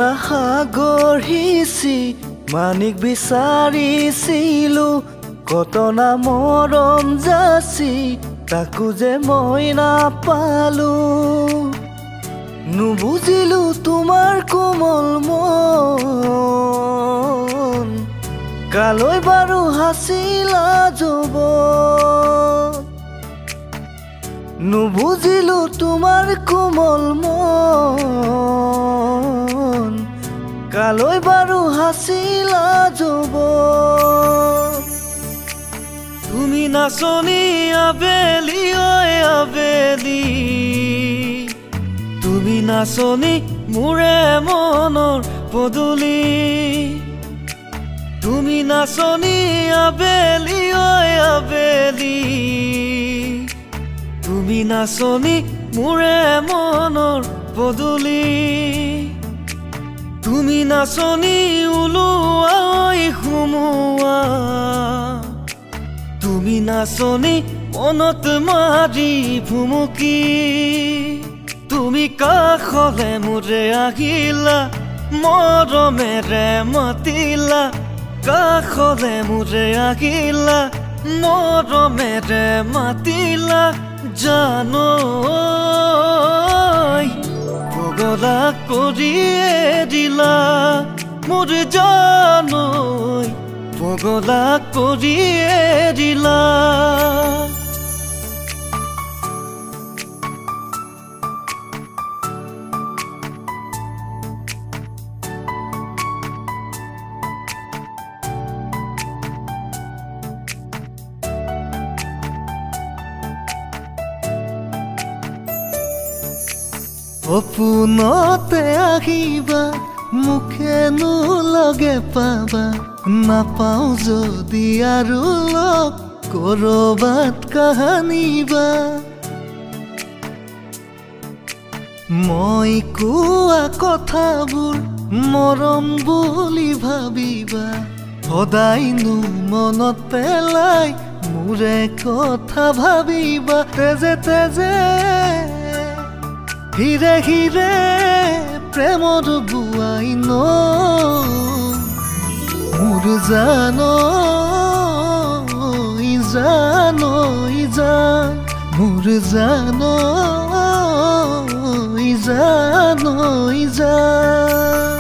আশা গঢ়িছি মানিক বিচাৰিছিলো কতনা মৰম যাচি তাকো যে মই নাপালো নুবুজিলো তোমাৰ কোমল মন কালৈ বাৰু হাছিলা যৌৱন নুবুজিলো তোমাৰ কোমল মন কালৈ বাৰু হাছিলা যৌৱন তুমি নাচনি আবেলি ঐ আবেলি তুমি নাচনি মোৰে মনৰ পদূলি তুমি নাচনি আবেলি ঐ আবেলি তুমি নাচনি মোৰে মনৰ পদূলি তুমি নাচনি ওলোৱা ঐ সুমুৱা তুমি নাচনি মনত মাৰি ভুমুকি তুমি কাষলে মোৰে আহিলা মৰমেৰে মাতিলা কাষলে মোৰে আহিলা মৰমেৰে মাতিলা জানৈ পগলা কৰিয়ে দিলা মোৰ জানৈ পগলা কৰিয়ে দিলা সপোনতে আহিবা মুখে লগে পাবা নাপাও যদি আৰু লগ কৰবাত কাহানিবা মই কোৱা কথাবোৰ মৰম বুলি ভাবিবা সদায়নো মনত পেলাই মোৰে কথা ভাবিবা তেজে তেজে হিৰে হিৰে প্ৰেমৰ বুৱাই ন মোৰ জানৈ জানৈ জান মোৰ জানৈ জানৈ জান